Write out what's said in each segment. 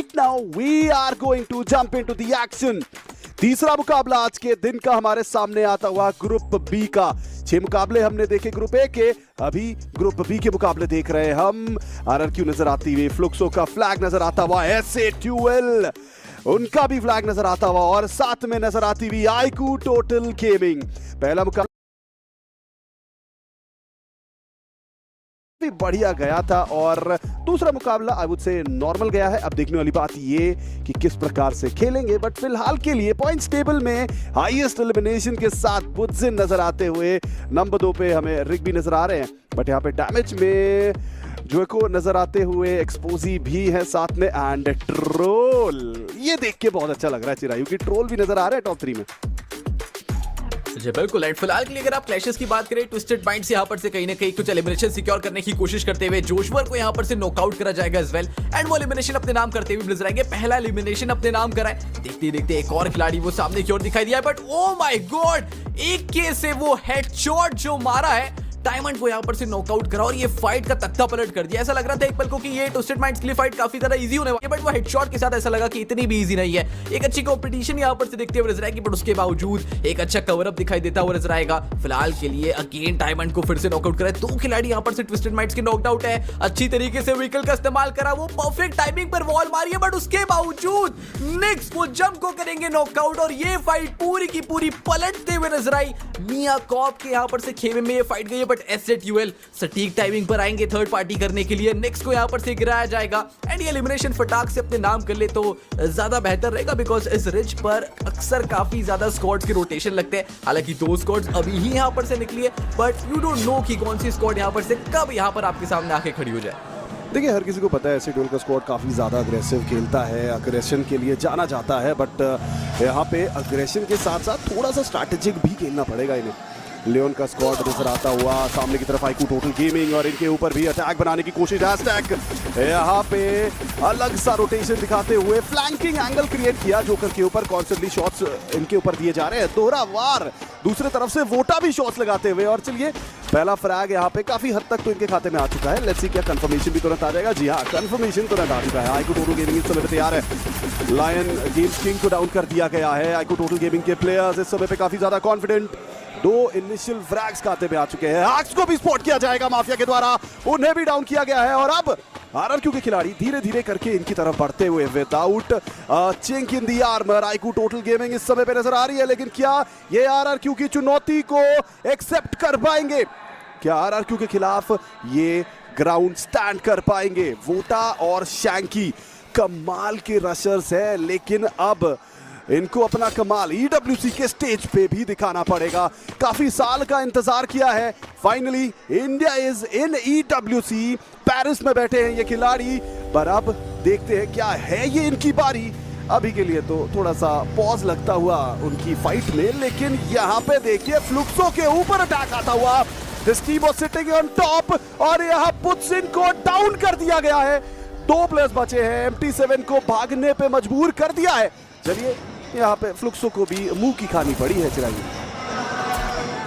right now we are going to jump into the action. तीसरा मुकाबला आज के दिन का हमारे सामने आता हुआ ग्रुप बी का। 6 मुकाबले हमने देखे ग्रुप ए के, अभी ग्रुप बी के मुकाबले देख रहे हैं हम। आरआरक्यू नजर आती हुई, फ्लुक्सो का फ्लैग नजर आता हुआ, SA12 उनका भी फ्लैग नजर आता हुआ और साथ में नजर आती हुई आईक्यू टोटल गेमिंग। पहला मुकाबला भी बढ़िया गया था और दूसरा मुकाबला आई वुड से नॉर्मल गया है। अब देखने वाली बात ये कि किस प्रकार से खेलेंगे, बट फिलहाल के लिए पॉइंट्स टेबल में हाईएस्ट एलिमिनेशन के साथ बुद्जिन नजर आते हुए नंबर 2 पे हमें रिग भी नजर आ रहे हैं, बट यहाँ पे डैमेज में जोको नजर आते हुए एक्सपोजी भी है साथ में, एंड ट्रोल। ये देख के बहुत अच्छा लग रहा है चिरायू की ट्रोल भी नजर आ रहा है टॉप 3 में। जी बिल्कुल। एंड फिलहाल के लिए अगर आप क्लैशेस की बात करें, ट्विस्टेड माइंड्स यहाँ पर से कहीं ना कहीं कुछ एलिमिनेशन सिक्योर करने की कोशिश करते हुए जोशवर को यहाँ पर से नॉकआउट करा जाएगा एज वेल, एंड वो एलिमिनेशन अपने नाम करते हुए नजर आएंगे। पहला एलिमिनेशन अपने नाम करा है, देखते देखते एक और खिलाड़ी वो सामने की ओर दिखाई दिया है, बट ओ माय गॉड, एक के से वो हेडशॉट जो मारा है डायमंड को यहाँ पर से नॉकआउट करा और ये फाइट का तख्ता पलट कर दिया। ऐसा लग रहा था एक पल को कि ये ट्विस्टेड माइंड्स के लिए फाइट काफी ज्यादा इजी होने वाली है, बट वो हेडशॉट के साथ ऐसा लगा कि इतनी भी इजी नहीं है। एक अच्छी कंपटीशन यहाँ पर से देखते हुए नजर आएगी, बट उसके बावजूद एक अच्छा कवर अप दिखाई देता हुआ नजर आएगा। फिलहाल के लिए अगेन डायमंड को फिर से नॉकआउट करा, 2 खिलाड़ी यहाँ पर से ट्विस्टेड माइंड्स के नॉकड आउट है। अच्छी तरीके से व्हीकल का इस्तेमाल करा, वो परफेक्ट टाइमिंग पर वॉल मारी है, बट उसके बावजूद निक्स वो जंप को करेंगे नॉकआउट और ये फाइट पूरी की पूरी पलटते हुए नजर आई। मिया कॉप के यहाँ पर से खेमे में ये फाइट गई है, बट SA12 सटीक टाइमिंग पर आएंगे थर्ड पार्टी करने के लिए। नेक्स्ट को यहां पर से गिराया जाएगा एंड ये एलिमिनेशन फटाक से अपने नाम कर ले तो ज्यादा बेहतर रहेगा, बिकॉज इस रिच पर अक्सर काफी ज्यादा स्क्वाड्स के रोटेशन लगते हैं। हालांकि 2 स्क्वाड्स अभी ही यहां पर से निकली है, बट यू डोंट नो कि कौन सी स्क्वाड यहां पर से कब यहां पर आपके सामने आके खड़ी हो जाए। देखिए, हर किसी को पता है SA12 का स्क्वाड काफ़ी ज़्यादा अग्रेसिव खेलता है, अग्रेशन के लिए जाना जाता है, बट यहाँ पे अग्रेशन के साथ साथ थोड़ा सा स्ट्रैटेजिक भी खेलना पड़ेगा इन्हें। लियोन का स्क्वाड नजर आता हुआ सामने की तरफ, आईक्यू टोटल गेमिंग और इनके ऊपर भी अटैक बनाने की कोशिश। हैशटैग यहाँ पे अलग सा रोटेशन दिखाते हुए फ्लैंकिंग एंगल क्रिएट किया, जोकर के ऊपर कॉन्स्टेंटली शॉट्स इनके ऊपर दिए जा रहे हैं, दोहरा वार दूसरे तरफ से वोटा भी शॉट्स लगाते हुए। और चलिए, पहला फ्रैग यहाँ पे काफी हद तक तो इनके खाते में आ चुका है। लेट्स सी क्या कंफर्मेशन भी तुरंत आ जाएगा। जी हाँ, कंफर्मेशन तुरंत आ चुका है। आईक्यू टोटल गेमिंग इस समय पे तैयार है, लायन गेम्स किंग को डाउन कर दिया गया है। आईक्यू टोटल गेमिंग के प्लेयर्स इस समय पे काफी ज्यादा कॉन्फिडेंट, 2 इनिशियल फ्रैग्स खाते में आ चुके हैं। हैक्स को भी स्पॉट किया जाएगा माफिया के द्वारा, उन्हें भी डाउन किया गया है और अब आरआरक्यू के खिलाड़ी धीरे धीरे करके इनकी तरफ बढ़ते हुए विदाउट चिंक इन दी आर्मर। आईक्यू टोटल गेमिंग इस समय पे नजर आ रही है, लेकिन क्या ये आरआरक्यू की चुनौती को एक्सेप्ट कर पाएंगे? क्या आरआरक्यू के खिलाफ ये ग्राउंड स्टैंड कर पाएंगे? वोटा और शैंकी कमाल के रशर्स है, लेकिन अब इनको अपना कमाल EWC के स्टेज पे भी दिखाना पड़ेगा। काफी साल का इंतजार किया है, finally India is in EWC। Paris में बैठे हैं ये खिलाड़ी, पर अब देखते हैं क्या है ये इनकी बारी। अभी के लिए तो थोड़ा सा पॉज लगता हुआ उनकी फाइट में, लेकिन यहाँ पे देखिए फ्लुक्सो के ऊपर अटैक आता हुआ। This team was sitting on top और यहाँ बुद्जिन को डाउन कर दिया गया है। 2 प्लेयर्स बचे हैं, MT7 को भागने पे मजबूर कर दिया है। चलिए, यहाँ पे फ्लुक्सो को भी मुंह की खानी पड़ी है चिरागी।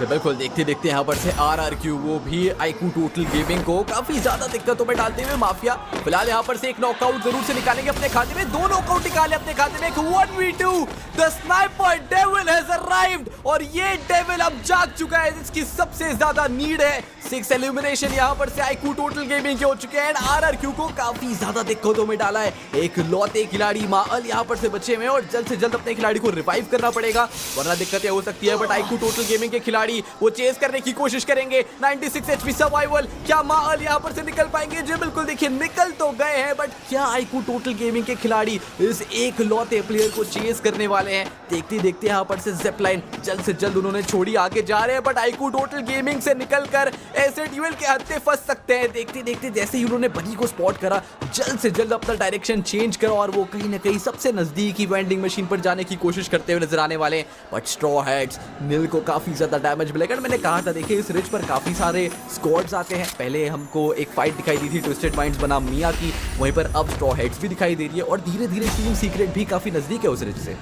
बिल्कुल, देखते देखते यहाँ पर से आरआरक्यू वो भी आईक्यू टोटल गेमिंग को काफी ज्यादा दिक्कतों में डालते हुए माफिया फिलहाल यहाँ पर से एक नॉकआउट जरूर से निकालेंगे अपने खाते में। 2 नॉकआउट निकाले अपने खाते में, एक 1v2। The sniper devil has arrived और ये डेविल अब जाग चुका है, जिसकी सबसे ज्यादा नीड है। 6 एलिमिनेशन यहाँ पर से आईक्यू टोटल गेमिंग के हो चुके हैं, आरआरक्यू को काफी ज्यादा दिक्कतों में डाला है। एक लौते खिलाड़ी माअल यहाँ पर से बचे हुए और जल्द से जल्द अपने खिलाड़ी को रिवाइव करना पड़ेगा, वरना दिक्कतें हो सकती है। बट आईक्यू टोटल गेमिंग के खिलाड़ी वो चेस करने की कोशिश करेंगे। 96 HP सर्वाइवल, क्या माअल यहाँ पर से निकल पाएंगे? जी बिल्कुल, देखिए निकल तो गए हैं, बट क्या आईक्यू टोटल गेमिंग के खिलाड़ी इस एक लौते प्लेयर को चेस करने वाले हैं? देखते देखते यहाँ पर से ज़िपलाइन जल्द से जल्द उन्होंने छोड़ी, आगे जा रहे हैं, बट आईक्यू टोटल गेमिंग से निकलकर SA12 के हत्थे फंस सकते हैं। देखते देखते जैसे ही उन्होंने बनी को स्पॉट करा, जल्द से जल्द अपना डायरेक्शन चेंज करा और वो कहीं ना कहीं सबसे नजदीकी वेंडिंग मशीन पर जाने की कोशिश करते हुए नजर आने वाले हैं। बट स्ट्रॉ हेड्स नील को काफी ज्यादा डैमेज मिलेगा। मैंने कहा था, देखिए इस रिच पर काफी सारे स्क्वाड्स आते हैं। पहले हमको एक फाइट दिखाई दी थी ट्विस्टेड माइंड्स बनाम मिया की, वहीं पर अब स्ट्रॉ हेड्स भी दिखाई दे रही है और धीरे धीरे टीम सीक्रेट भी काफी नजदीक है उस रिच से।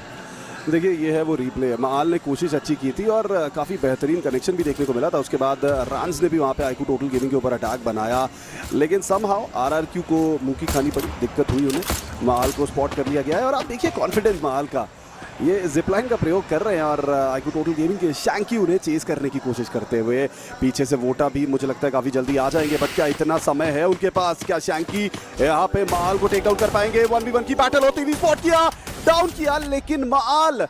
देखिए ये है वो रिप्ले। माल ने कोशिश अच्छी की थी और काफ़ी बेहतरीन कनेक्शन भी देखने को मिला था। उसके बाद रांस ने भी वहाँ पे आईक्यू टोटल गेमिंग के ऊपर अटैक बनाया, लेकिन समहाउ आरआरक्यू को मुंह की खानी पड़ी, दिक्कत हुई उन्हें। माल को स्पॉट कर लिया गया है और आप देखिए कॉन्फिडेंस माल का, ये जिपलाइन का प्रयोग कर रहे हैं और आईक्यू टोटल गेमिंग के शैंकी उन्हें चेस करने की कोशिश करते हुए। पीछे से वोटा भी मुझे लगता है काफ़ी जल्दी आ जाएंगे, बट क्या इतना समय है उनके पास? क्या शैंकी यहाँ पे माल को टेक डाउन कर पाएंगे? 1v1 की बैटल होती हुई स्पॉट किया, डाउन किया, लेकिन माल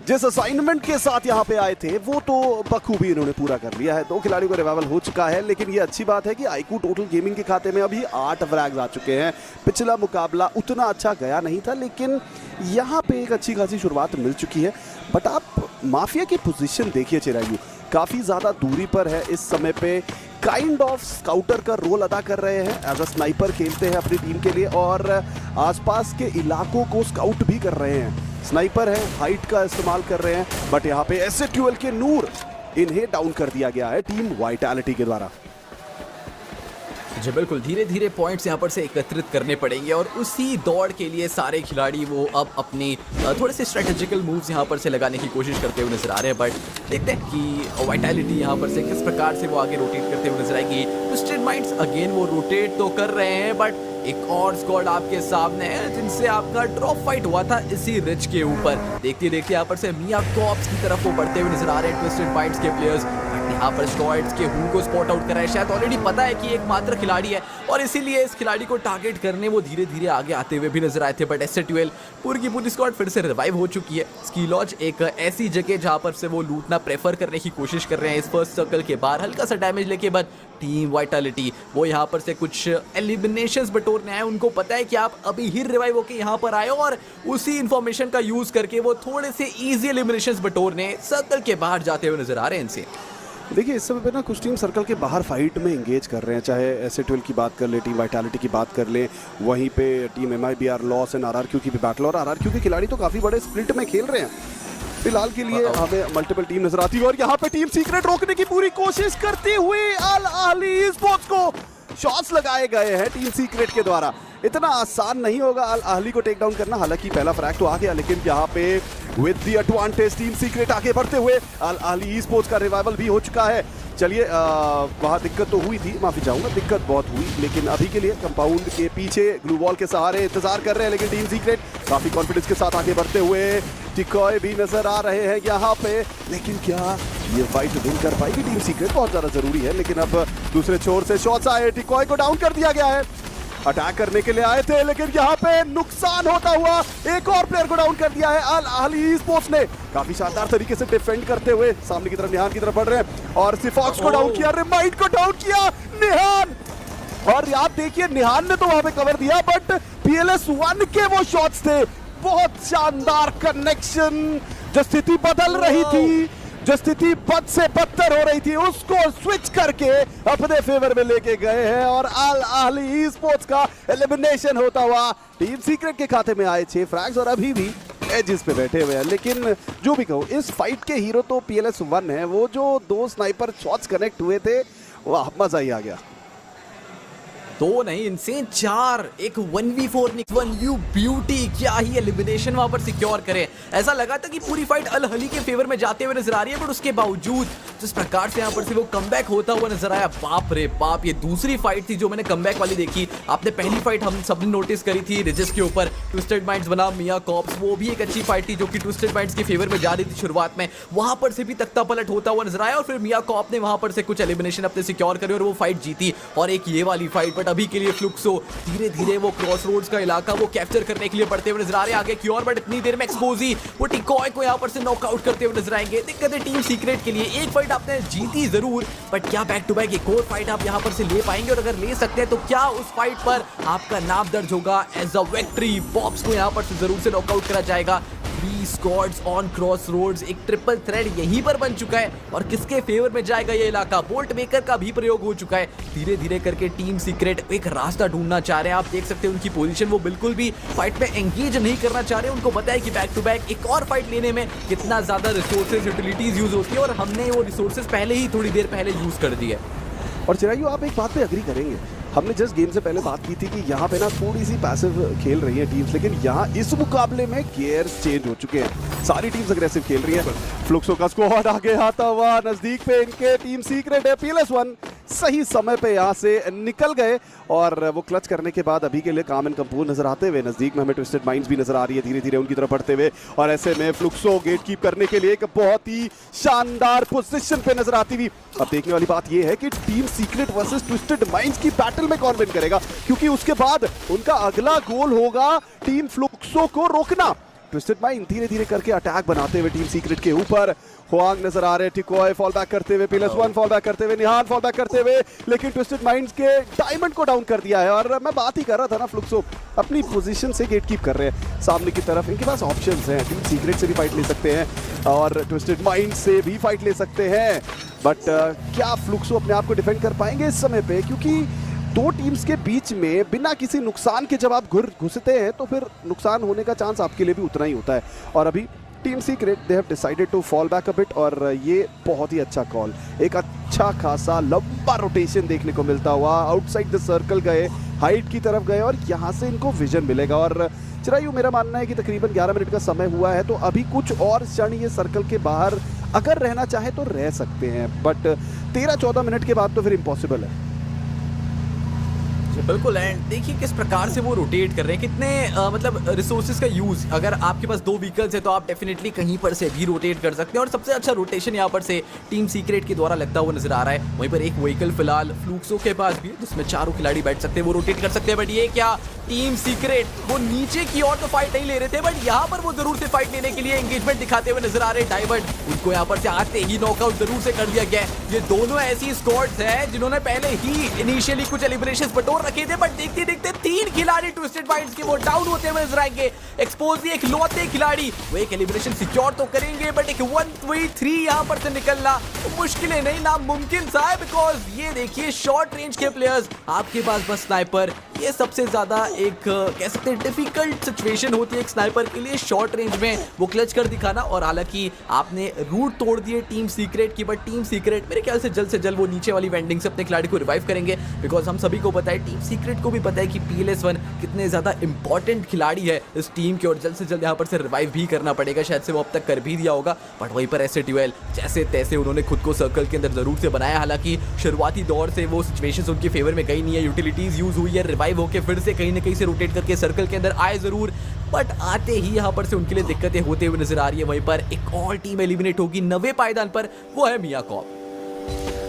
जिस असाइनमेंट के साथ यहाँ पे आए थे वो तो बखूबी इन्होंने पूरा कर लिया है। 2 खिलाड़ियों का रिवाइवल हो चुका है, लेकिन ये अच्छी बात है कि आईक्यू टोटल गेमिंग के खाते में अभी 8 फ्रैग्स आ चुके हैं। पिछला मुकाबला उतना अच्छा गया नहीं था, लेकिन यहाँ पे एक अच्छी खासी शुरुआत मिल चुकी है। बट आप माफिया की पोजीशन देखिए चिरायू, काफ़ी ज़्यादा दूरी पर है इस समय पे, काइंड ऑफ स्काउटर का रोल अदा कर रहे हैं, एज अ स्नाइपर खेलते हैं अपनी टीम के लिए और आसपास के इलाकों को स्काउट भी कर रहे हैं। स्नाइपर है, हाइट का इस्तेमाल कर रहे हैं, बट यहाँ पे एसए12 के नूर इन्हें डाउन कर दिया गया है टीम वाइटैलिटी के द्वारा। जी बिल्कुल, धीरे धीरे पॉइंट्स यहाँ पर से एकत्रित करने पड़ेंगे और उसी दौड़ के लिए सारे खिलाड़ी वो अब अपनी थोड़े से स्ट्रेटेजिकल मूव्स यहाँ पर से लगाने की कोशिश करते हुए नजर आ रहे हैं। बट देखते हैं कि वाइटैलिटी यहाँ पर से किस प्रकार से वो आगे रोटेट करते हुए नजर आएगी। ट्विस्टेड माइंड्स अगेन वो रोटेट तो कर रहे हैं, बट एक और स्क्वाड आपके सामने है जिनसे आपका ड्रॉप फाइट हुआ था इसी रिच के ऊपर। देखते देखते यहाँ पर से मिया कॉप्स की तरफ वो बढ़ते हुए नजर आ रहे हैं ट्विस्टेड माइंड्स के प्लेयर्स। यहाँ पर स्टॉइड्स के हूल को स्पॉट आउट करा है, शायद ऑलरेडी पता है कि एकमात्र खिलाड़ी है और इसीलिए इस खिलाड़ी को टारगेट करने वो धीरे धीरे आगे आते हुए भी नजर आए थे। बट एसए12 पूरी की पूरी स्क्वाड फिर से रिवाइव हो चुकी है। स्की लॉज एक ऐसी जगह जहाँ पर से वो लूटना प्रेफर करने की कोशिश कर रहे हैं इस फर्स्ट सर्कल के बाहर, हल्का सा डैमेज लेके। बट टीम वाइटैलिटी वो यहाँ पर से कुछ एलिमिनेशंस बटोरने आए, उनको पता है कि आप अभी ही रिवाइव होके यहाँ पर आए और उसी इंफॉर्मेशन का यूज करके वो थोड़े से इजी एलिमिनेशंस बटोरने सर्कल के बाहर जाते हुए नजर आ रहे हैं इनसे। देखिए इस समय पे ना कुछ टीम सर्कल के बाहर फाइट में एंगेज कर रहे हैं, चाहे एसए12 की बात कर ले, टीम वाइटैलिटी की बात कर ले, वहीं पे team MIBR loss and RRQ की भी बैटल, और आरआरक्यू के खिलाड़ी तो काफ़ी बड़े स्प्लिट में खेल रहे हैं फिलहाल के लिए। हमें मल्टीपल टीम नजर आती है और यहाँ पे टीम सीक्रेट रोकने की पूरी कोशिश करती हुई अल अहली स्पोर्ट्स को शॉट्स लगाए गए हैं टीम सीक्रेट के द्वारा। इतना आसान नहीं होगा अल अहली को टेक डाउन करना, हालांकि पहला फ्रैग तो आ गया, लेकिन यहाँ पे with the advantage team secret आगे बढ़ते हुए अल अहली स्पोर्ट्स का रिवाइवल भी हो चुका है। चलिए वहाँ दिक्कत तो हुई थी, माफी चाहूंगा, दिक्कत बहुत हुई, लेकिन अभी के लिए कंपाउंड के पीछे ग्लू वॉल के सहारे इंतजार कर रहे हैं। लेकिन टीम सीक्रेट काफी कॉन्फिडेंस के साथ आगे बढ़ते हुए, टिकॉय भी नजर आ रहे हैं यहाँ पे, लेकिन क्या ये फाइट विन कर पाएगी टीम सीक्रेट? बहुत ज्यादा जरूरी है। लेकिन अब दूसरे छोर से शॉट्स आए, टिकॉय को डाउन कर दिया गया है। अटैक करने के लिए आए थे, लेकिन यहाँ पे नुकसान होता हुआ एक और प्लेयर को डाउन कर दिया है अल अहली स्पोर्ट्स ने। काफी शानदार तरीके से डिफेंड करते हुए सामने की तरफ निहान की तरफ बढ़ रहे हैं और सिफॉक्स को डाउन किया, रिमाइंड को डाउन किया निहान। और आप देखिए निहान ने तो वहां पे कवर दिया, बट PLS1 के वो शॉट्स थे, बहुत शानदार कनेक्शन। जो स्थिति बदल रही थी, जो स्थिति बद से बदतर हो रही थी, उसको स्विच करके अपने फेवर में लेके गए हैं और अल अहली स्पोर्ट्स का एलिमिनेशन होता हुआ टीम सीक्रेट के खाते में आए 6 फ्रैग्स और अभी भी एजिस पे बैठे हुए हैं। लेकिन जो भी कहो, इस फाइट के हीरो तो PLS1 है। वो जो 2 स्नाइपर शॉट्स कनेक्ट हुए थे, वाह मजा ही आ गया। 2 नहीं, इनसे 4, एक 1v4 1 व्यू ब्यूटी, क्या ही एलिमिनेशन वहां पर सिक्योर करे। ऐसा लगा था कि पूरी फाइट अल अहली के फेवर में जाते हुए नजर आ रही है, बट उसके बावजूद जिस प्रकार से यहाँ पर से वो कमबैक होता हुआ नजर आया, बाप रे बाप। ये दूसरी फाइट थी जो मैंने कमबैक वाली देखी। आपने पहली फाइट हम सबने नोटिस करी थी रिजिस के ऊपर, ट्विस्टेड माइंड्स बना मिया कॉप्स, वो भी एक अच्छी फाइट थी जो कि ट्विस्टेड माइंड्स के फेवर में जा रही थी शुरुआत में। वहां पर से भी तख्ता पलट होता हुआ नजर आया और फिर मिया कॉप ने वहां पर से कुछ एलिमिनेशन अपने सिक्योर करे और वो फाइट जीती। और एक ये वाली फाइट, बट अभी के लिए फ्लुक्सो धीरे धीरे वो क्रॉस रोड्स का इलाका वो कैप्चर करने के लिए बढ़ते हुए नजर आ रहे हैं आगे की ओर। बट इतनी देर में एक्सपोजी वो टिकॉय को यहाँ पर से नॉकआउट करते हुए नजर आएंगे। दिक्कत है टीम सीक्रेट के लिए, एक फाइट आपने जीती जरूर, बट क्या बैक टू बैक एक और फाइट आप यहाँ पर से ले पाएंगे? और अगर ले सकते हैं तो क्या उस फाइट पर आपका नाम दर्ज होगा एज अ विक्ट्री? बॉब्स को यहाँ पर से जरूर से नॉकआउट करा जाएगा। 3 स्क्वाड्स ऑन क्रॉस रोड्स, एक ट्रिपल थ्रेड यहीं पर बन चुका है और किसके फेवर में जाएगा ये इलाका? बोल्ट मेकर का भी प्रयोग हो चुका है। धीरे धीरे करके टीम सीक्रेट एक रास्ता ढूंढना चाह रहे हैं। आप देख सकते हैं उनकी पोजीशन, वो बिल्कुल भी फाइट में एंगेज नहीं करना चाह रहे। उनको पता है कि बैक टू बैक एक और फाइट लेने में कितना ज्यादा रिसोर्सेज यूटिलिटीज यूज होती है और हमने वो रिसोर्सेज पहले ही थोड़ी देर पहले यूज कर दी है। और चिरायू आप एक बात पे अग्री करेंगे, हमने जस्ट गेम से पहले बात की थी कि यहाँ पे ना थोड़ी सी पैसिव खेल रही है टीम्स, लेकिन यहाँ इस मुकाबले में गियर्स चेंज हो चुके हैं। सारी टीम्स अग्रेसिव खेल रही हैं। फ्लुक्सो का स्क्वाड आगे आता हुआ, नजदीक पे इनके टीम सीक्रेट है। PLS1 सही समय पे यहाँ से निकल गए और वो क्लच करने के बाद अभी के लिए काम एंड कंपोज नजर आते हुए। नजदीक में हमें ट्विस्टेड माइंड्स भी नजर आ रही है धीरे धीरे उनकी तरफ बढ़ते हुए, और ऐसे में फ्लुक्सो गेट कीप करने के लिए एक बहुत ही शानदार पोजीशन पे नजर आती हुई। अब देखने वाली बात यह है कि team secret versus twisted minds की बैटल में कौन विन करेगा, क्योंकि उसके बाद उनका अगला गोल होगा टीम फ्लुक्सो को रोकना। ट्विस्टेड माइंड धीरे धीरे करके अटैक बनाते हुए टीम सीक्रेट के ऊपर। हुआंग नजर आ रहे हैं, टिकोय फॉल बैक करते हुए, PLS1 फॉल बैक करते हुए, निहान फॉल बैक करते हुए, लेकिन ट्विस्टेड माइंड्स के डायमंड को डाउन कर दिया है। और मैं बात ही कर रहा था ना, फ्लुक्सो अपनी पोजीशन से गेट कीप कर रहे हैं सामने की तरफ। इनके पास ऑप्शंस हैं, टीम सीक्रेट से भी फाइट ले सकते हैं और ट्विस्टेड माइंड से भी फाइट ले सकते हैं, बट क्या फ्लुक्सो अपने आप को डिफेंड कर पाएंगे इस समय पे, क्योंकि दो टीम्स के बीच में बिना किसी नुकसान के जब आप घुसते हैं तो फिर नुकसान होने का चांस आपके लिए भी उतना ही होता है। और अभी team secret they have decided to fall back a bit, और ये बहुत ही अच्छा कॉल, एक अच्छा खासा लंबा रोटेशन देखने को मिलता हुआ आउटसाइड द सर्कल गए, हाइट की तरफ गए और यहाँ से इनको विजन मिलेगा। और चिरायु, मेरा मानना है कि तकरीबन 11 मिनट का समय हुआ है, तो अभी कुछ और क्षण ये सर्कल के बाहर अगर रहना चाहे तो रह सकते हैं, बट 13-14 मिनट के बाद तो फिर इम्पॉसिबल है। बिल्कुल। एंड देखिए किस प्रकार से वो रोटेट कर रहे हैं, कितने मतलब रिसोर्सेज का यूज। अगर आपके पास 2 व्हीकल्स है तो आप डेफिनेटली कहीं पर से भी रोटेट कर सकते हैं, और सबसे अच्छा रोटेशन यहाँ पर से टीम सीक्रेट के द्वारा लगता हुआ नजर आ रहा है। वहीं पर एक व्हीकल फिलहाल फ्लुक्सो के पास भी है जिसमें 4 खिलाड़ी बैठ सकते हैं, वो रोटेट कर सकते हैं। बट ये क्या, टीम सीक्रेट वो नीचे की ओर तो फाइट नहीं ले रहे थे, बट यहाँ पर वो जरूर से फाइट लेने के लिए एंगेजमेंट दिखाते हुए नजर आ रहे हैं। डायमंड उनको यहाँ पर से आते ही नॉकआउट जरूर से कर दिया गया। ये दोनों ऐसी स्क्वाड्स हैं जिन्होंने पहले ही इनिशियली कुछ एलिमिनेशंस बटोर रखे थे, बट देखते देखते 3 खिलाड़ी ट्विस्टेड माइंड्स के वो डाउन होते हुए नजर आएंगे। एक्सपोज एक लौते खिलाड़ी, वो एक एलिमिनेशन सिक्योर तो करेंगे, बट एक 1v3 यहाँ पर से निकलना मुश्किल नहीं, नामुमकिन सा है, बिकॉज ये देखिए शॉर्ट रेंज के प्लेयर्स, आपके पास बस स्नाइपर, ये सबसे ज्यादा एक कह सकते हैं डिफिकल्ट सिचुएशन होती है एक स्नाइपर के लिए, शॉर्ट रेंज में वो क्लच कर दिखाना। और हालांकि आपने रूट तोड़ दिए टीम सीक्रेट की, बट टीम सीक्रेट मेरे ख्याल से जल्द वो नीचे वाली वेंडिंग से अपने खिलाड़ी को रिवाइव करेंगे, बिकॉज हम सभी को पता है, टीम सीक्रेट को भी पता है कि PLS1 कितने ज्यादा इंपॉर्टेंट खिलाड़ी है इस टीम के, और जल्द से जल्द यहाँ पर से रिवाइव भी करना पड़ेगा। शायद से वो अब तक कर भी दिया होगा, बट वहीं पर SATUL जैसे तैसे उन्होंने खुद को सर्कल के अंदर जरूर से बनाया। हालांकि शुरुआती दौर से वो सिचुएशंस उनके फेवर में गई नहीं है, यूटिलिटीज यूज हुई है, रिवाइव होकर फिर से कहीं ना कहीं से रोटेट करके सर्कल के अंदर आए जरूर, बट आते ही यहाँ पर से उनके लिए दिक्कतें होते हुए नजर आ रही है। वहीं पर एक और टीम एलिमिनेट होगी 90 पायदान पर, वो है मिया कॉप।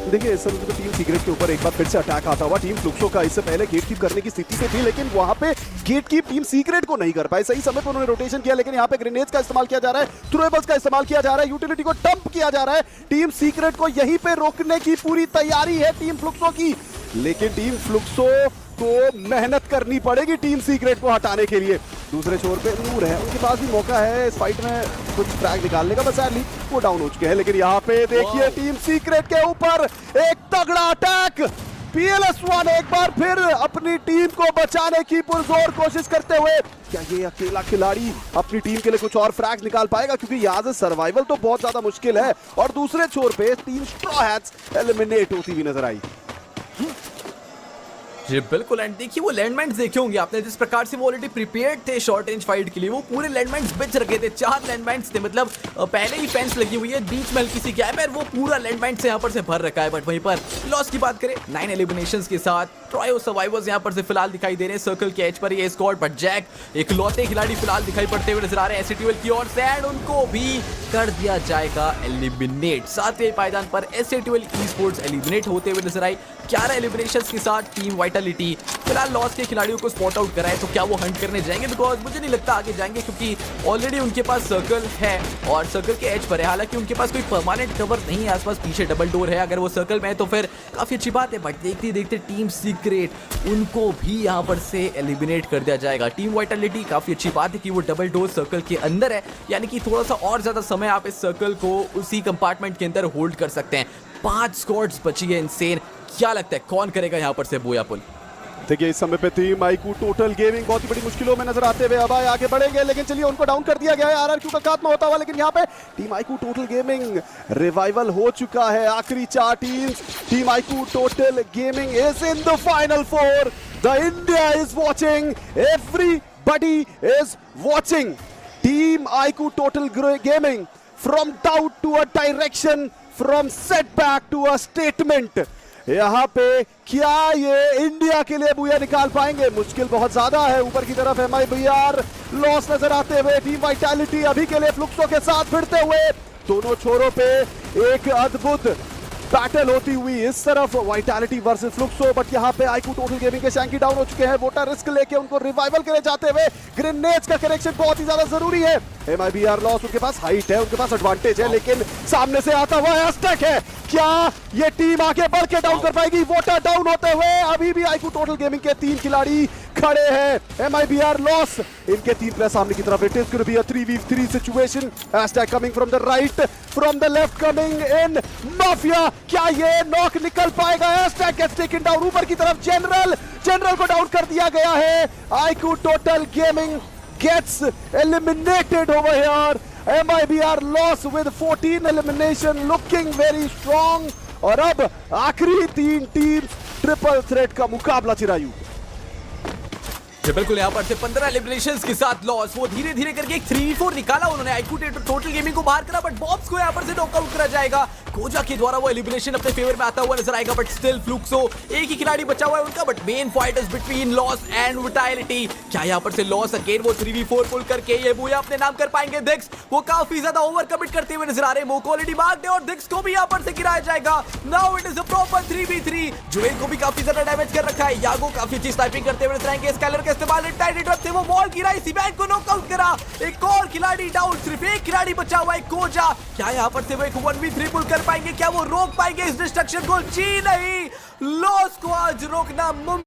देखिए इस समय तो टीम सीक्रेट के ऊपर एक बार फिर से अटैक आता हुआ। टीम फ्लुक्सो का इससे पहले गेट कीप करने की स्थिति से थी, लेकिन वहां पे गेट कीप टीम सीक्रेट को नहीं कर पाए। सही समय पर उन्होंने रोटेशन किया, लेकिन यहाँ पे ग्रेनेड्स का इस्तेमाल किया जा रहा है, थ्रोएबल्स का इस्तेमाल किया जा रहा है, यूटिलिटी को डंप किया जा रहा है। टीम सीक्रेट को यहीं पे रोकने की पूरी तैयारी है टीम फ्लुक्सो की, लेकिन टीम फ्लुक्सो को मेहनत करनी पड़ेगी टीम सीक्रेट को हटाने के लिए। दूसरे छोर पे नूर है, उनके पास भी मौका है इस फाइट में कुछ फ्रैग निकालने का, बस एर्ली वो डाउन हो चुके हैं। लेकिन यहाँ पे देखिए टीम सीक्रेट के ऊपर एक तगड़ा अटैक, PLS1 एक बार फिर अपनी टीम को बचाने की पुरजोर कोशिश करते हुए। क्या ये अकेला खिलाड़ी अपनी टीम के लिए कुछ और फ्रैग्स निकाल पाएगा, क्योंकि यहाँ से सर्वाइवल तो बहुत ज्यादा मुश्किल है। और दूसरे छोर पे टीम स्ट्रॉ हैट्स एलिमिनेट होती हुई नजर आई। जी बिल्कुल। एंड देखिए वो लैंडमाइंस देखे होंगे आपने, जिस प्रकार से वो ऑलरेडी प्रिपेयर्ड थे शॉर्ट रेंज फाइट के लिए, वो पूरे लैंडमाइंस बिछ रखे थे। 4 लैंडमाइंस थे, मतलब पहले ही फेंस लगी हुई है, बीच में हल्की सी गैप है, वो पूरा लैंडमाइन से यहाँ पर से भर रखा है। बट वहीं पर लॉस की बात करें 9 एलिमिनेशंस के साथ ट्रायो सर्वाइवर्स यहाँ पर से फिलहाल दिखाई दे रहे हैं सर्कल के एज पर ये स्क्वाड, बट जैक एक लौते खिलाड़ी फिलहाल दिखाई पड़ते हुए नजर आ रहे हैं SATUL की ओर से, एंड उनको भी कर दिया जाएगा एलिमिनेट। 7वें पायदान पर SATUL esports एलिमिनेट होते हुए नजर आई 11 एलिमिनेशंस के साथ। टीम वाइटलिटी फिलहाल लॉस के खिलाड़ियों को स्पॉट आउट कराए, तो क्या वो हंट करने जाएंगे, बिकॉज मुझे नहीं लगता आगे जाएंगे, क्योंकि ऑलरेडी उनके पास सर्कल है और सर्कल के एज पर है। हालांकि उनके पास कोई परमानेंट कवर नहीं है आसपास, पीछे डबल डोर है, अगर वो सर्कल में है तो फिर काफी अच्छी बात है। बट देखते देखते टीम सीक्रेट उनको भी यहाँ पर से एलिमिनेट कर दिया जाएगा। टीम वाइटलिटी काफी अच्छी बात है कि वो डबल डोर सर्कल के अंदर है, यानी कि थोड़ा सा और ज्यादा समय आप इस सर्कल को उसी कंपार्टमेंट के अंदर होल्ड कर सकते हैं। 5 स्क्वाड्स बची है इनसेन। क्या लगता है कौन करेगा यहाँ पर से बोया पुल? देखिए इस समय पे टीम आईक्यू टोटल गेमिंग बहुत ही बड़ी मुश्किलों में नजर आते हुए अब आगे बढ़ेंगे, लेकिन चलिए उनको डाउन कर दिया गया है आरआरक्यू का खात्मा होता हुआ। लेकिन यहाँ पे team IQ total gaming revival हो चुका है। आखिरी 4 teams, team IQ total gaming is in the final 4। The India is watching, everybody is watching. Team IQ total gaming from doubt to a direction, from setback to a statement. यहाँ पे क्या ये India के लिए बुया निकाल पाएंगे? मुश्किल बहुत ज्यादा है। ऊपर की तरफ MIBR लॉस नजर आते हुए, टीम वाइटैलिटी अभी के लिए फ्लुक्सो के साथ भिड़ते हुए। दोनों छोरों पे एक अद्भुत बैटल होती हुई, इस तरफ वाइटैलिटी वर्सेस फ्लुक्सो, बट यहाँ पे आईक्यू टोटल गेमिंग के शैंकी डाउन हो चुके हैं। वोटर रिस्क लेके उनको रिवाइवल के लिए जाते हुए ग्रेनेड्स का कनेक्शन बहुत ही ज्यादा जरूरी है। MIBR लॉस, उनके पास हाइट है, उनके पास एडवांटेज है, लेकिन सामने से आता हुआ एस्टेक है। क्या ये टीम आगे बढ़ के डाउन कर पाएगी? वोटर डाउन होते हुए अभी भी आईक्यू टोटल गेमिंग के 3 खिलाड़ी खड़े हैं। MIBR लॉस, इनके 3 प्लेयर सामने की तरफ। It is gonna be a 3v3 situation. Estek coming from the right, from the left coming in mafia. क्या ये नॉक निकल पाएगा? Estek gets taken down. ऊपर की तरफ जनरल को डाउन कर दिया गया है। IQ total gaming gets eliminated over here. MIBR lost with 14 elimination, looking very strong. और अब आखिरी 3 टीम्स ट्रिपल थ्रेट का मुकाबला चिरायू। जी बिल्कुल, यहाँ पर से 15 एलिमिनेशंस के साथ लॉस। वो धीरे धीरे करके एक 3v4 निकाला उन्होंने, आईक्यू टोटल गेमिंग को बाहर करा, बट बॉब्स को यहाँ पर से नॉकआउट करा जाएगा। कोजा के द्वारा वो एलिमिनेशन अपने फेवर में आता हुआ नजर आएगा, बट स्टिल फ्लुक्सो एक ही खिलाड़ी बचा हुआ है उनका। But main fight is between loss and vitality. क्या यहाँ पर से लॉस अगेन वो 3v4 पुल करके ये बुया अपने नाम कर पाएंगे? दिक्स वो काफी ज्यादा ओवर कमिट करते हुए नजर आ रहे हैं। मोको ऑलरेडी मार्क्ड है और दिक्स को भी यहाँ पर से गिराया जाएगा। Now it is a proper 3v3। जुएल को भी काफी ज्यादा डैमेज कर रखा है। यागो काफी अच्छी स्नाइपिंग करते हुए नजर आएंगे। स्कैलर का इस्तेमाल से वो बॉल गिरा, इसी बैंक को नॉकआउट करा। एक और खिलाड़ी डाउन, सिर्फ एक खिलाड़ी बचा हुआ है, कोजा। क्या यहाँ पर से वो एक 1v3 पुल कर पाएंगे? क्या वो रोक पाएंगे इस डिस्ट्रक्शन को? जी नहीं, लॉस को आज रोकना मुमकिन